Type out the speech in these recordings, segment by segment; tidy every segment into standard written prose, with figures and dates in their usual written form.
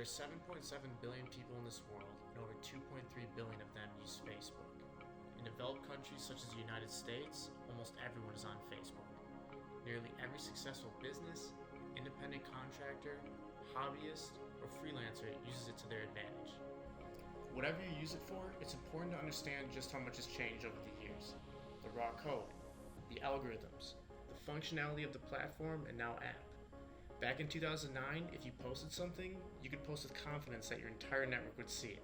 There are 7.7 billion people in this world, and over 2.3 billion of them use Facebook. In developed countries such as the United States, almost everyone is on Facebook. Nearly every successful business, independent contractor, hobbyist, or freelancer uses it to their advantage. Whatever you use it for, it's important to understand just how much has changed over the years. The raw code, the algorithms, the functionality of the platform, and now app. Back in 2009, if you posted something, you could post with confidence that your entire network would see it.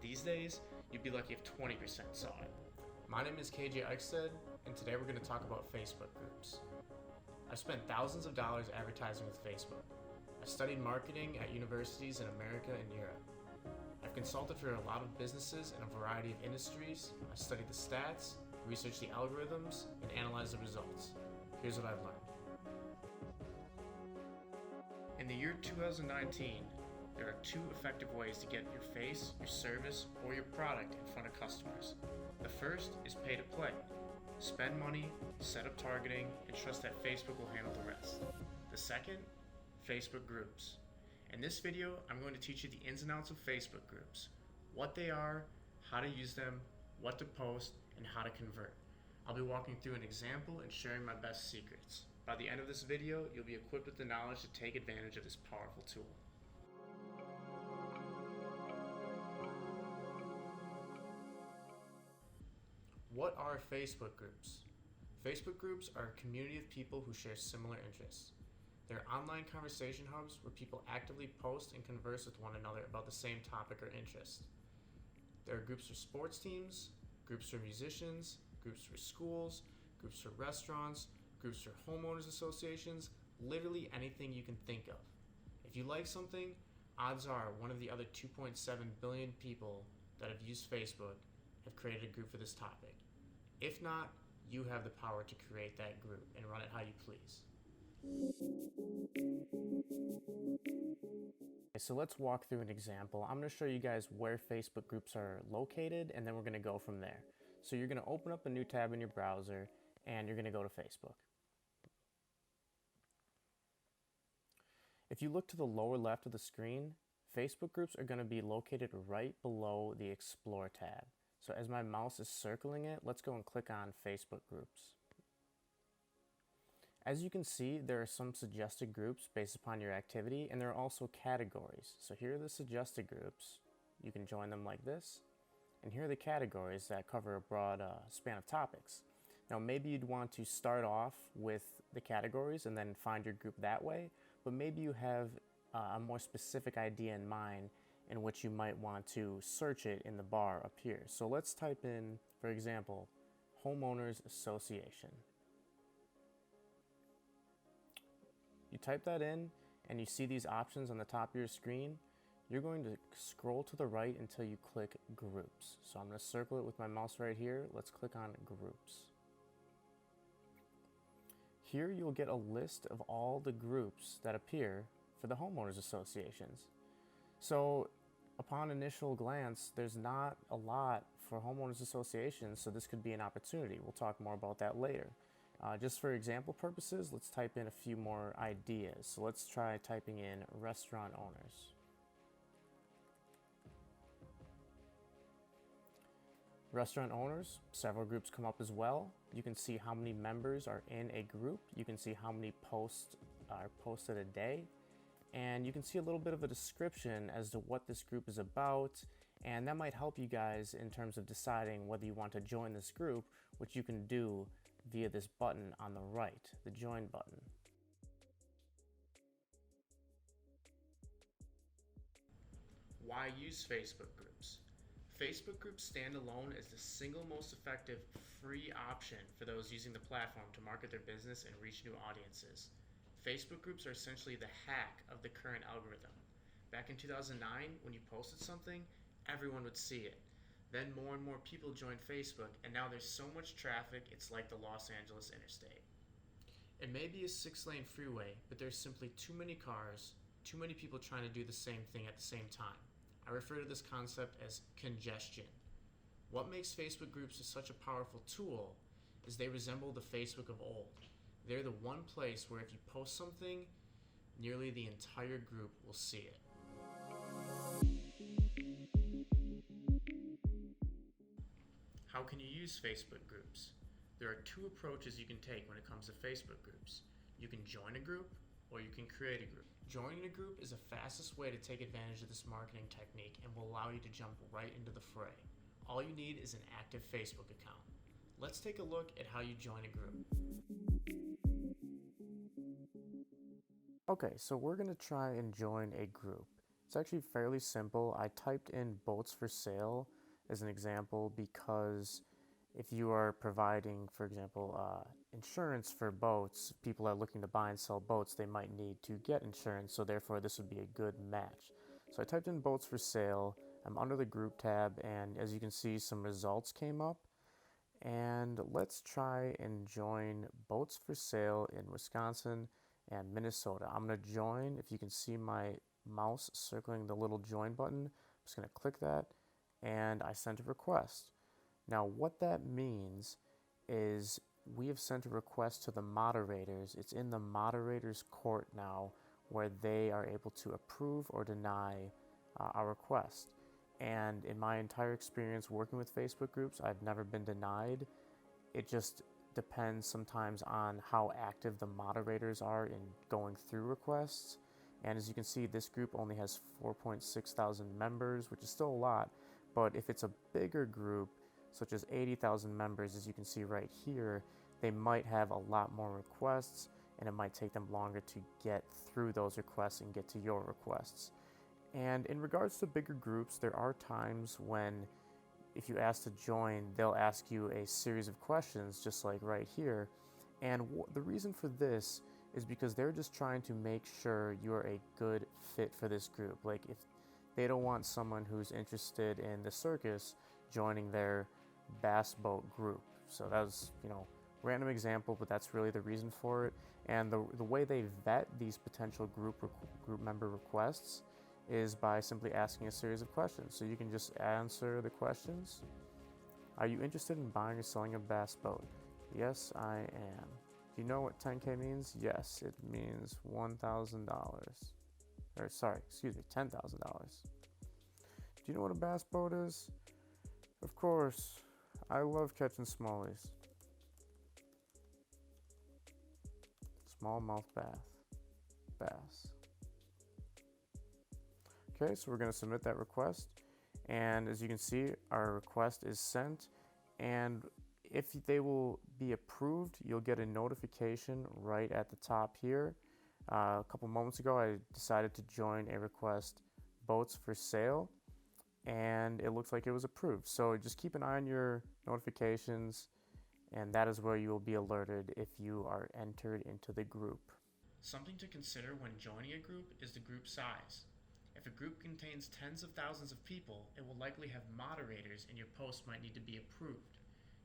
These days, you'd be lucky if 20% saw it. My name is KJ Eichstead, and today we're going to talk about Facebook groups. I've spent thousands of dollars advertising with Facebook. I've studied marketing at universities in America and Europe. I've consulted for a lot of businesses in a variety of industries. I've studied the stats, researched the algorithms, and analyzed the results. Here's what I've learned. In the year 2019, there are two effective ways to get your face, your service, or your product in front of customers. The first is pay to play. Spend money, set up targeting, and trust that Facebook will handle the rest. The second, Facebook groups. In this video, I'm going to teach you the ins and outs of Facebook groups, what they are, how to use them, what to post, and how to convert. I'll be walking through an example and sharing my best secrets. By the end of this video, you'll be equipped with the knowledge to take advantage of this powerful tool. What are Facebook groups? Facebook groups are a community of people who share similar interests. They're online conversation hubs where people actively post and converse with one another about the same topic or interest. There are groups for sports teams, groups for musicians, groups for schools, groups for restaurants, groups for homeowners associations, literally anything you can think of. If you like something, odds are one of the other 2.7 billion people that have used Facebook have created a group for this topic. If not, you have the power to create that group and run it how you please. So let's walk through an example. I'm going to show you guys where Facebook groups are located, and then we're going to go from there. So you're going to open up a new tab in your browser, and you're going to go to Facebook. If you look to the lower left of the screen, Facebook groups are going to be located right below the Explore tab. So as my mouse is circling it, let's go and click on Facebook groups. As you can see, there are some suggested groups based upon your activity, and there are also categories. So here are the suggested groups. You can join them like this. And here are the categories that cover a broad span of topics. Now maybe you'd want to start off with the categories and then find your group that way, but maybe you have a more specific idea in mind in which you might want to search it in the bar up here. So let's type in, for example, Homeowners Association. You type that in and you see these options on the top of your screen. You're going to scroll to the right until you click Groups. So I'm going to circle it with my mouse right here. Let's click on Groups. Here you'll get a list of all the groups that appear for the homeowners associations. So upon initial glance, there's not a lot for homeowners associations, so this could be an opportunity. We'll talk more about that later. Just for example purposes, let's type in a few more ideas. So let's try typing in restaurant owners. Restaurant owners, several groups come up as well. You can see how many members are in a group. You can see how many posts are posted a day. And you can see a little bit of a description as to what this group is about. And that might help you guys in terms of deciding whether you want to join this group, which you can do via this button on the right, the Join button. Why use Facebook groups? Facebook groups stand alone as the single most effective free option for those using the platform to market their business and reach new audiences. Facebook groups are essentially the hack of the current algorithm. Back in 2009, when you posted something, everyone would see it. Then more and more people joined Facebook, and now there's so much traffic, it's like the Los Angeles interstate. It may be a 6-lane freeway, but there's simply too many cars, too many people trying to do the same thing at the same time. I refer to this concept as congestion. What makes Facebook groups such a powerful tool is they resemble the Facebook of old. They're the one place where if you post something, nearly the entire group will see it. How can you use Facebook groups? There are two approaches you can take when it comes to Facebook groups. You can join a group or you can create a group. Joining a group is the fastest way to take advantage of this marketing technique and will allow you to jump right into the fray. All you need is an active Facebook account. Let's take a look at how you join a group. Okay, so we're going to try and join a group. It's actually fairly simple. I typed in boats for sale as an example because if you are providing, for example, insurance for boats, people are looking to buy and sell boats, they might need to get insurance, so therefore this would be a good match. So I typed in boats for sale, I'm under the group tab, and as you can see, some results came up. And let's try and join boats for sale in Wisconsin and Minnesota. I'm going to join. If you can see my mouse circling the little join button, I'm just going to click that, and I sent a request. Now what that means is we have sent a request to the moderators. It's in the moderators' court now where they are able to approve or deny our request. And in my entire experience working with Facebook groups, I've never been denied. It just depends sometimes on how active the moderators are in going through requests. And as you can see, this group only has 4.6 thousand members, which is still a lot. But if it's a bigger group, such as 80,000 members, as you can see right here, they might have a lot more requests, and it might take them longer to get through those requests and get to your requests. And in regards to bigger groups, there are times when if you ask to join, they'll ask you a series of questions just like right here. And the reason for this is because they're just trying to make sure you're a good fit for this group. Like if they don't want someone who's interested in the circus joining their bass boat group. So that was, random example, but that's really the reason for it. And the way they vet these potential group member requests is by simply asking a series of questions. So you can just answer the questions. Are you interested in buying or selling a bass boat? Yes, I am. Do you know what 10K means? Yes, it means $1,000. Or sorry, excuse me, $10,000. Do you know what a bass boat is? Of course. I love catching smallies. Smallmouth bass. Okay, so we're going to submit that request, and as you can see, our request is sent, and if they will be approved, you'll get a notification right at the top here. A couple moments ago, I decided to join a request, boats for sale, and it looks like it was approved. So just keep an eye on your notifications, and that is where you will be alerted if you are entered into the group. Something to consider when joining a group is the group size. If a group contains tens of thousands of people, it will likely have moderators and your post might need to be approved.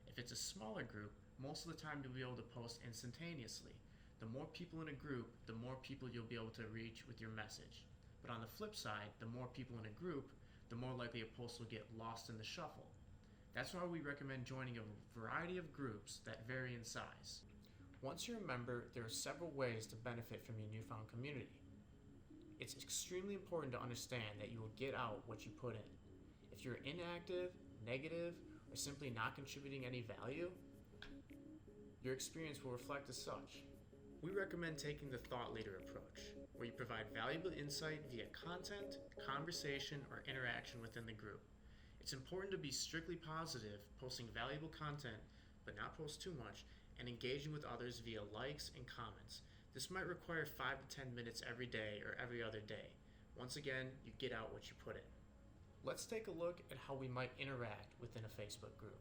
If it's a smaller group, most of the time you'll be able to post instantaneously. The more people in a group, the more people you'll be able to reach with your message. But on the flip side, the more people in a group, the more likely a post will get lost in the shuffle. That's why we recommend joining a variety of groups that vary in size. Once you're a member, there are several ways to benefit from your newfound community. It's extremely important to understand that you will get out what you put in. If you're inactive, negative, or simply not contributing any value, your experience will reflect as such. We recommend taking the thought leader approach, where you provide valuable insight via content, conversation, or interaction within the group. It's important to be strictly positive, posting valuable content, but not post too much, and engaging with others via likes and comments. This might require 5 to 10 minutes every day or every other day. Once again, you get out what you put in. Let's take a look at how we might interact within a Facebook group.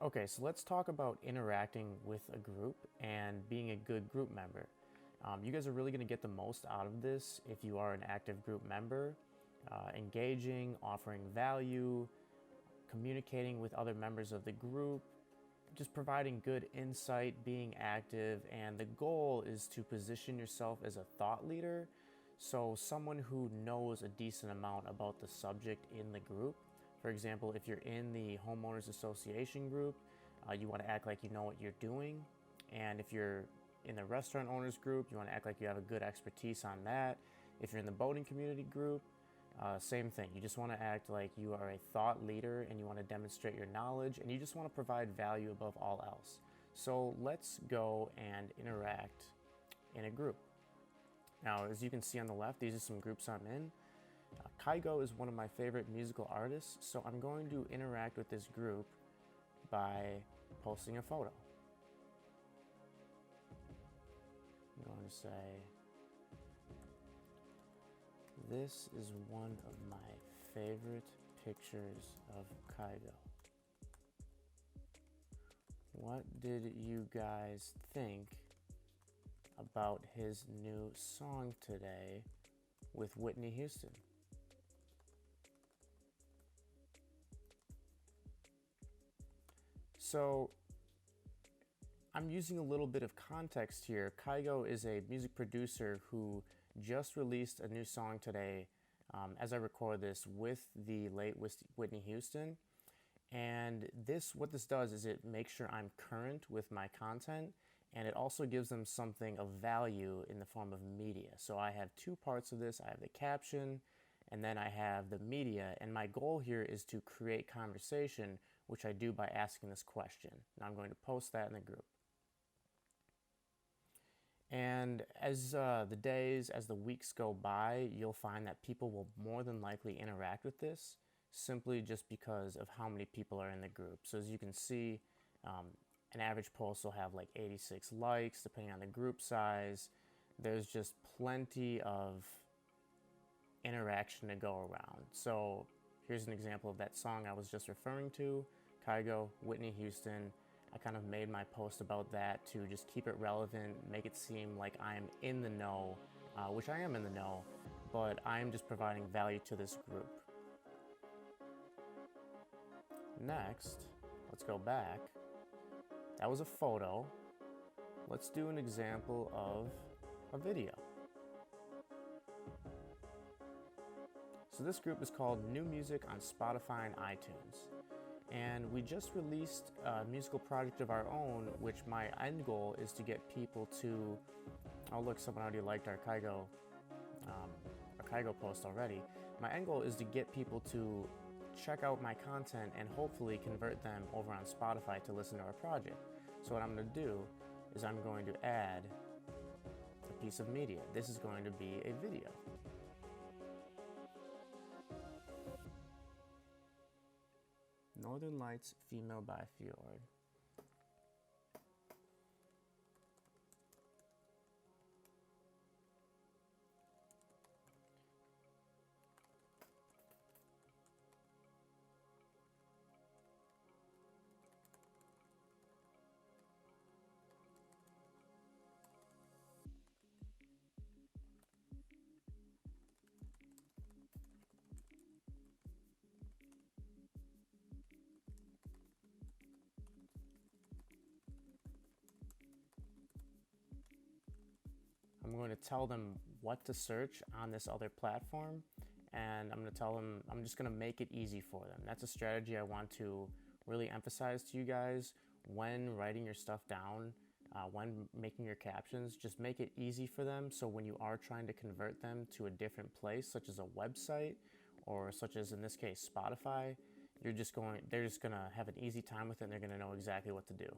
Okay, so let's talk about interacting with a group and being a good group member. You guys are really going to get the most out of this if you are an active group member, engaging, offering value, communicating with other members of the group, just providing good insight, being active, and the goal is to position yourself as a thought leader, so someone who knows a decent amount about the subject in the group. For example, if you're in the homeowners association group, you want to act like you know what you're doing, and if you're in the restaurant owners group, you want to act like you have a good expertise on that. If you're in the boating community group, Same thing. You just want to act like you are a thought leader and you want to demonstrate your knowledge and you just want to provide value above all else. So let's go and interact in a group. Now, as you can see on the left, these are some groups I'm in. Kygo is one of my favorite musical artists, so I'm going to interact with this group by posting a photo. I'm going to say, this is one of my favorite pictures of Kygo. What did you guys think about his new song today with Whitney Houston? So I'm using a little bit of context here. Kygo is a music producer who just released a new song today, as I record this, with the late Whitney Houston. And what this does is it makes sure I'm current with my content, and it also gives them something of value in the form of media. So I have two parts of this. I have the caption, and then I have the media. And my goal here is to create conversation, which I do by asking this question. Now I'm going to post that in the group. And as the weeks go by, you'll find that people will more than likely interact with this simply just because of how many people are in the group. So as you can see, an average post will have like 86 likes, depending on the group size. There's just plenty of interaction to go around. So here's an example of that song I was just referring to, Kygo, Whitney Houston. I kind of made my post about that to just keep it relevant, make it seem like I'm in the know, which I am in the know, but I'm just providing value to this group. Next, let's go back. That was a photo. Let's do an example of a video. So this group is called New Music on Spotify and iTunes. And we just released a musical project of our own, which my end goal is to get people to, oh look, someone already liked our Kygo post already. My end goal is to get people to check out my content and hopefully convert them over on Spotify to listen to our project. So what I'm going to do is I'm going to add a piece of media. This is going to be a video. Northern Lights, Female by Fjord. I'm going to tell them what to search on this other platform, and I'm going to tell them, I'm just going to make it easy for them. That's a strategy I want to really emphasize to you guys when writing your stuff down, when making your captions. Just make it easy for them, so when you are trying to convert them to a different place, such as a website, or such as in this case Spotify, they're just going to have an easy time with it, and they're going to know exactly what to do.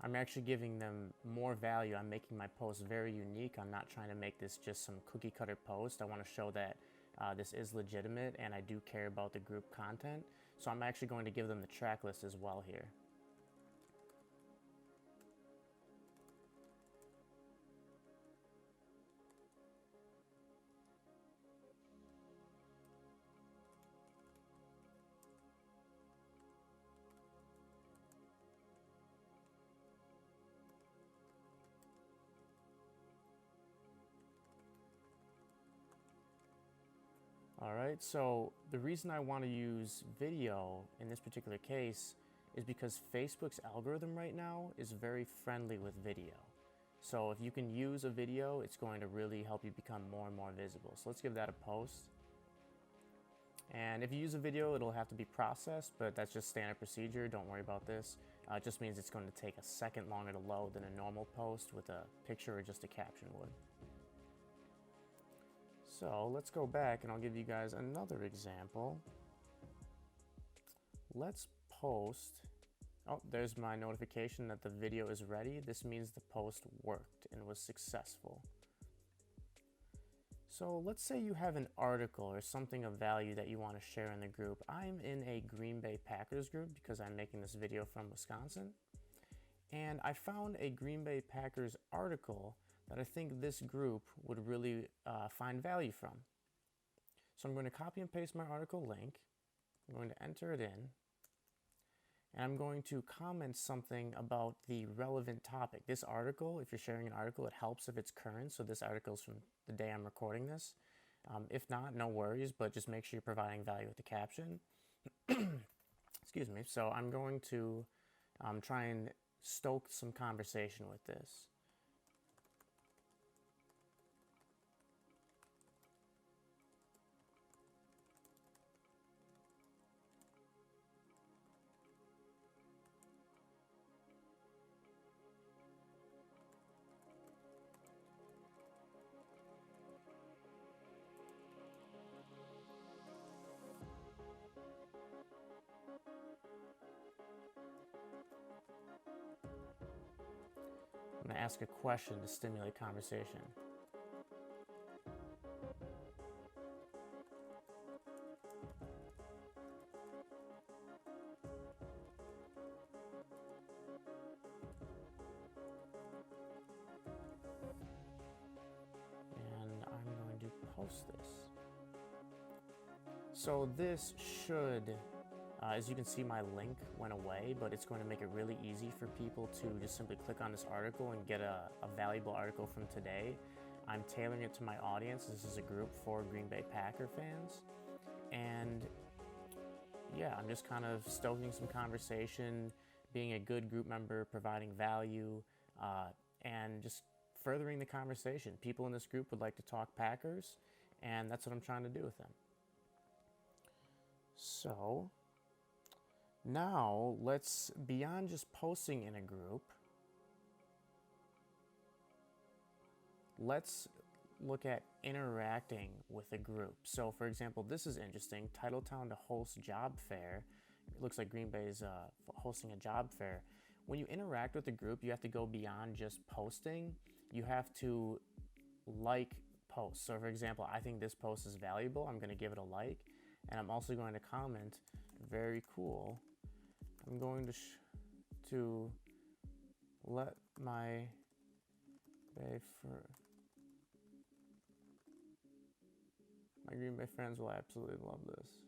I'm actually giving them more value. I'm making my post very unique. I'm not trying to make this just some cookie cutter post. I want to show that this is legitimate and I do care about the group content. So I'm actually going to give them the track list as well here. All right, so the reason I want to use video in this particular case is because Facebook's algorithm right now is very friendly with video. So if you can use a video, it's going to really help you become more and more visible. So let's give that a post. And if you use a video, it'll have to be processed, but that's just standard procedure. Don't worry about this. It just means it's going to take a second longer to load than a normal post with a picture or just a caption would. So let's go back and I'll give you guys another example. Let's post. Oh, there's my notification that the video is ready. This means the post worked and was successful. So let's say you have an article or something of value that you want to share in the group. I'm in a Green Bay Packers group because I'm making this video from Wisconsin. And I found a Green Bay Packers article that I think this group would really find value from. So I'm going to copy and paste my article link. I'm going to enter it in. And I'm going to comment something about the relevant topic. This article, if you're sharing an article, it helps if it's current. So this article is from the day I'm recording this. If not, no worries, but just make sure you're providing value with the caption. Excuse me. So I'm going to try and stoke some conversation with this. I'm going to ask a question to stimulate conversation. And I'm going to post this. So this should, as you can see, my link went away, but it's going to make it really easy for people to just simply click on this article and get a valuable article from today. I'm tailoring it to my audience. This is a group for Green Bay Packer fans. And yeah, I'm just kind of stoking some conversation, being a good group member, providing value, and just furthering the conversation. People in this group would like to talk Packers, and that's what I'm trying to do with them. So now let's, beyond just posting in a group, let's look at interacting with a group. So for example, this is interesting. Titletown to host job fair. It looks like Green Bay is hosting a job fair. When you interact with a group, you have to go beyond just posting. You have to like posts. So for example, I think this post is valuable. I'm going to give it a like. And I'm also going to comment, very cool. I'm going to let my Green Bay friends will absolutely love this.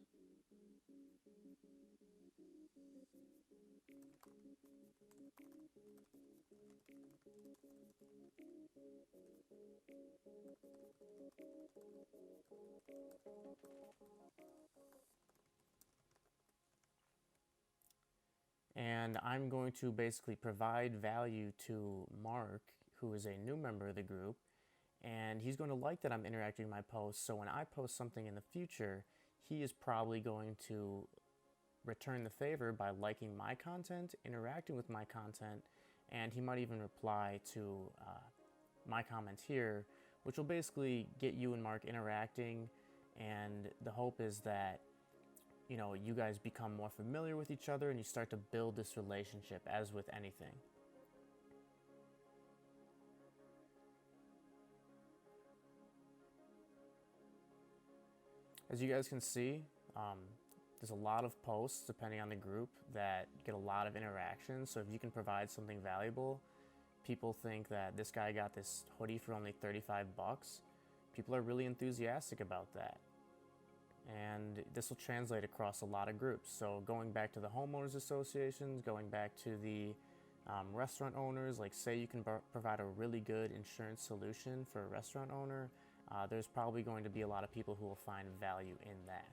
And I'm going to basically provide value to Mark, who is a new member of the group, and he's going to like that I'm interacting with my posts. So when I post something in the future, he is probably going to return the favor by liking my content, interacting with my content, and he might even reply to my comments here, which will basically get you and Mark interacting. And the hope is that, you know, you guys become more familiar with each other and you start to build this relationship, as with anything. As you guys can see, there's a lot of posts, depending on the group, that get a lot of interaction. So if you can provide something valuable, people think that this guy got this hoodie for only 35 bucks. People are really enthusiastic about that. And this will translate across a lot of groups. So going back to the homeowners associations, going back to the restaurant owners, like say you can provide a really good insurance solution for a restaurant owner, there's probably going to be a lot of people who will find value in that.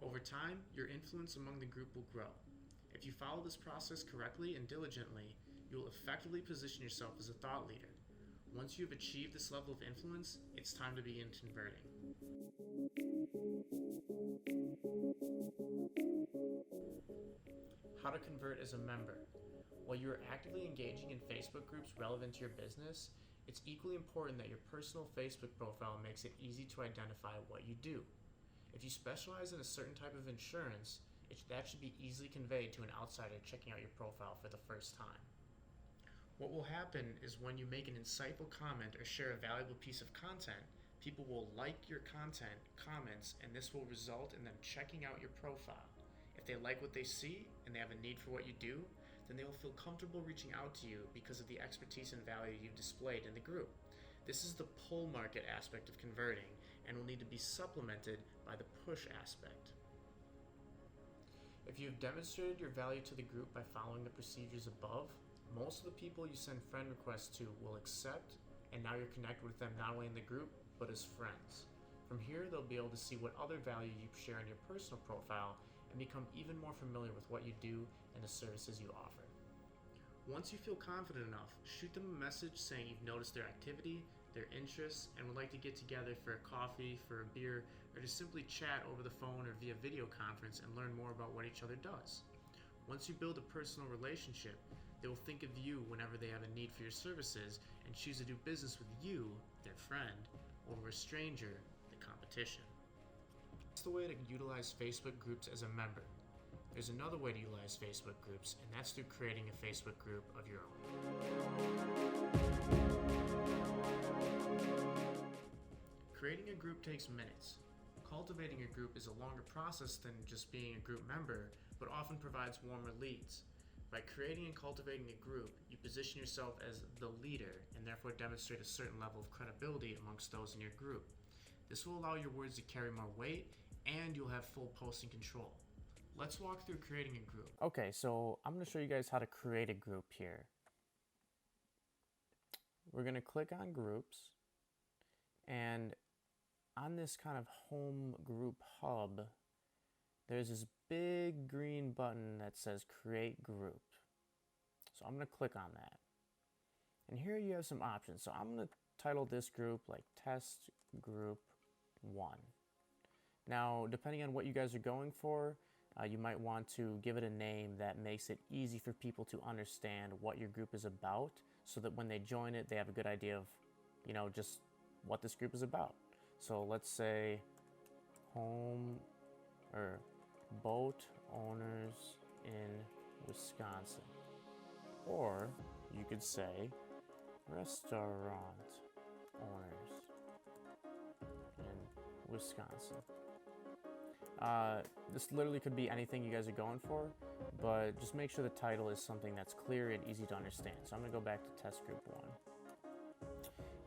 Over time, your influence among the group will grow. If you follow this process correctly and diligently, you will effectively position yourself as a thought leader. Once you have achieved this level of influence, it's time to begin converting. How to convert as a member. While you are actively engaging in Facebook groups relevant to your business, it's equally important that your personal Facebook profile makes it easy to identify what you do. If you specialize in a certain type of insurance, that should be easily conveyed to an outsider checking out your profile for the first time. What will happen is when you make an insightful comment or share a valuable piece of content, people will like your content, comments, and this will result in them checking out your profile. If they like what they see and they have a need for what you do, then they will feel comfortable reaching out to you because of the expertise and value you've displayed in the group. This is the pull market aspect of converting and will need to be supplemented by the push aspect. If you have demonstrated your value to the group by following the procedures above, most of the people you send friend requests to will accept, and now you're connected with them not only in the group, but as friends. From here, they'll be able to see what other value you share in your personal profile and become even more familiar with what you do and the services you offer. Once you feel confident enough, shoot them a message saying you've noticed their activity, their interests, and would like to get together for a coffee, for a beer, or to simply chat over the phone or via video conference and learn more about what each other does. Once you build a personal relationship, they will think of you whenever they have a need for your services and choose to do business with you, their friend, over a stranger, the competition. That's the way to utilize Facebook groups as a member. There's another way to utilize Facebook groups, and that's through creating a Facebook group of your own. Creating a group takes minutes. Cultivating a group is a longer process than just being a group member, but often provides warmer leads. By creating and cultivating a group, you position yourself as the leader and therefore demonstrate a certain level of credibility amongst those in your group. This will allow your words to carry more weight, and you'll have full posting control. Let's walk through creating a group. Okay, so I'm going to show you guys how to create a group here. We're going to click on groups, and on this kind of home group hub, there's this big green button that says create group. So I'm going to click on that. And here you have some options. So I'm going to title this group like Test Group 1. Now, depending on what you guys are going for, you might want to give it a name that makes it easy for people to understand what your group is about, so that when they join it, they have a good idea of, just what this group is about. So let's say home or boat owners in Wisconsin. Or you could say restaurant owners in Wisconsin. This literally could be anything you guys are going for, but just make sure the title is something that's clear and easy to understand. So I'm going to go back to Test Group 1.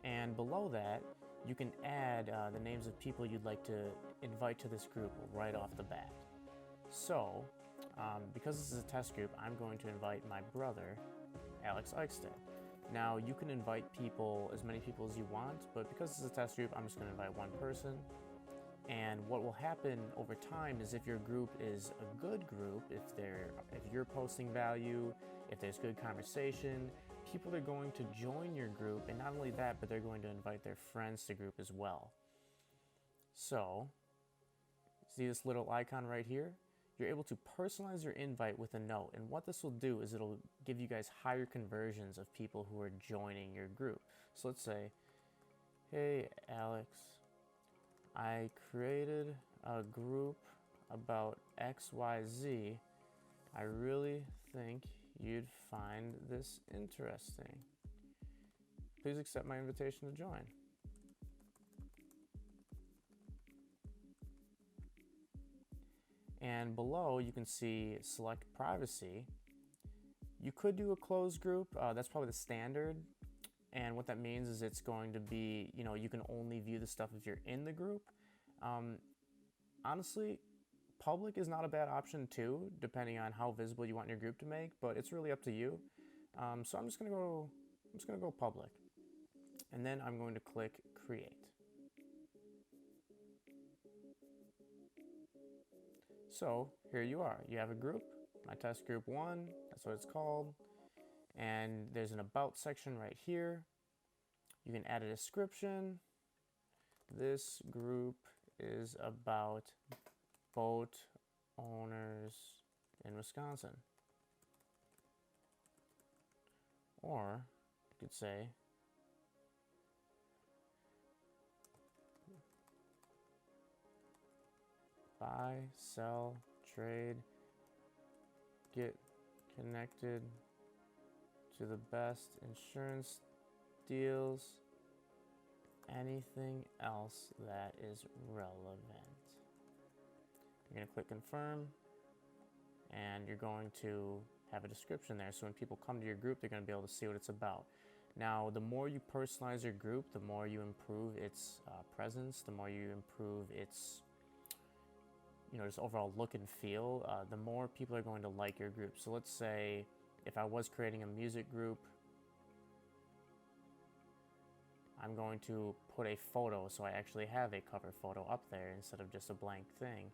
And below that, you can add the names of people you'd like to invite to this group right off the bat. So, because this is a test group, I'm going to invite my brother, Alex Eichstead. Now, you can invite people, as many people as you want, but because this is a test group, I'm just going to invite one person. And what will happen over time is if your group is a good group, if you're posting value, if there's good conversation, people are going to join your group, and not only that, but they're going to invite their friends to group as well. So, see this little icon right here? You're able to personalize your invite with a note, and what this will do is it'll give you guys higher conversions of people who are joining your group. So let's say, hey Alex, I created a group about XYZ. I really think you'd find this interesting. Please accept my invitation to join. And below you can see select privacy. You could do a closed group, that's probably the standard. And what that means is it's going to be, you can only view the stuff if you're in the group. Honestly, public is not a bad option too, depending on how visible you want your group to make, but it's really up to you. So I'm just gonna go public. and then I'm going to click create. So here you are. You have a group, my test group 1, that's what it's called, and there's an about section right here. You can add a description. This group is about boat owners in Wisconsin. Or you could say buy, sell, trade, get connected to the best insurance deals, anything else that is relevant. You're going to click confirm, and you're going to have a description there. So when people come to your group, they're going to be able to see what it's about. Now, the more you personalize your group, the more you improve its presence, the more you improve its just overall look and feel, the more people are going to like your group. So let's say if I was creating a music group, I'm going to put a photo, so I actually have a cover photo up there instead of just a blank thing.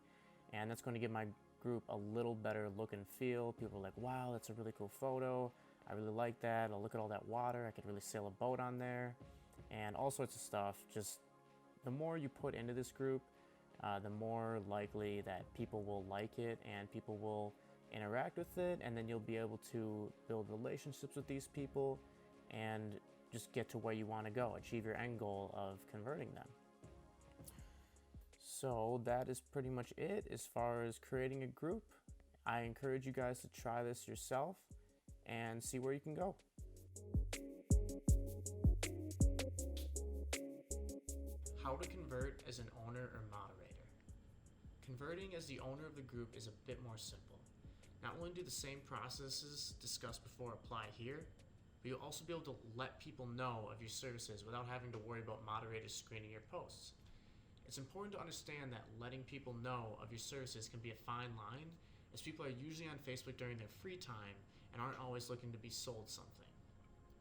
And that's going to give my group a little better look and feel. People are like, wow, that's a really cool photo. I really like that. I'll look at all that water. I could really sail a boat on there. And all sorts of stuff. Just the more you put into this group, the more likely that people will like it and people will interact with it, and then you'll be able to build relationships with these people and just get to where you want to go, achieve your end goal of converting them. So that is pretty much it as far as creating a group. I encourage you guys to try this yourself and see where you can go. How to convert as an owner or moderator. Converting as the owner of the group is a bit more simple. Not only do the same processes discussed before apply here, but you'll also be able to let people know of your services without having to worry about moderators screening your posts. It's important to understand that letting people know of your services can be a fine line, as people are usually on Facebook during their free time and aren't always looking to be sold something.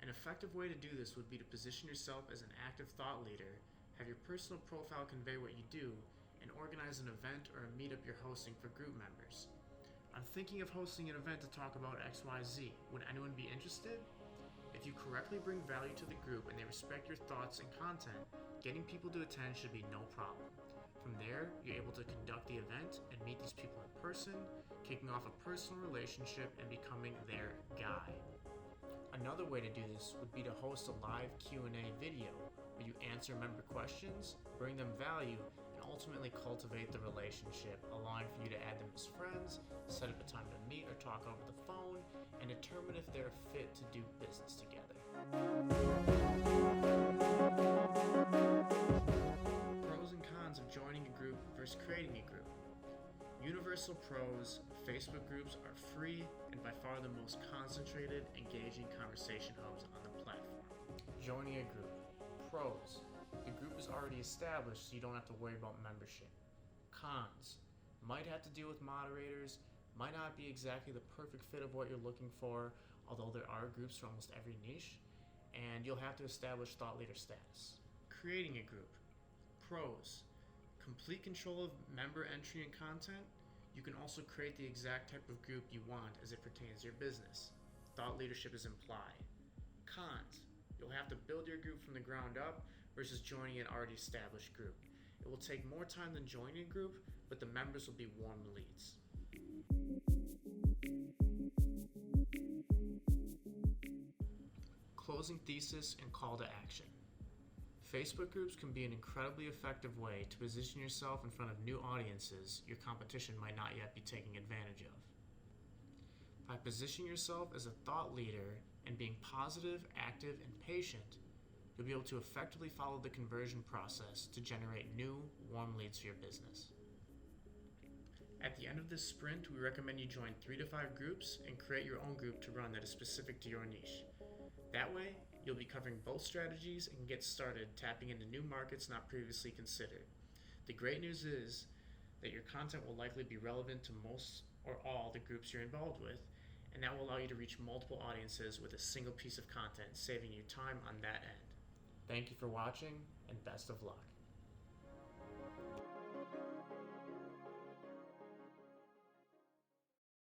An effective way to do this would be to position yourself as an active thought leader, have your personal profile convey what you do, and organize an event or a meetup you're hosting for group members. I'm thinking of hosting an event to talk about XYZ. Would anyone be interested? If you correctly bring value to the group and they respect your thoughts and content, getting people to attend should be no problem. From there, you're able to conduct the event and meet these people in person, kicking off a personal relationship and becoming their guy. Another way to do this would be to host a live Q&A video where you answer member questions, bring them value, and ultimately cultivate the relationship, allowing for you to add them as friends, set up a time to meet or talk over the phone, and determine if they're fit to do business together. Pros and cons of joining a group versus creating a group. Universal pros: Facebook groups are free and by far the most concentrated, engaging conversation hubs on the platform. Joining a group. Pros: the group is already established, so you don't have to worry about membership. Cons: might have to deal with moderators, might not be exactly the perfect fit of what you're looking for, although there are groups for almost every niche, and you'll have to establish thought leader status. Creating a group. Pros: complete control of member entry and content. You can also create the exact type of group you want as it pertains to your business. Thought leadership is implied. Cons: you'll have to build your group from the ground up versus joining an already established group. It will take more time than joining a group, but the members will be warm leads. Closing thesis and call to action. Facebook groups can be an incredibly effective way to position yourself in front of new audiences your competition might not yet be taking advantage of. By positioning yourself as a thought leader and being positive, active, and patient, you'll be able to effectively follow the conversion process to generate new, warm leads for your business. At the end of this sprint, we recommend you join 3 to 5 groups and create your own group to run that is specific to your niche. That way, you'll be covering both strategies and get started tapping into new markets not previously considered. The great news is that your content will likely be relevant to most or all the groups you're involved with, and that will allow you to reach multiple audiences with a single piece of content, saving you time on that end. Thank you for watching, and best of luck.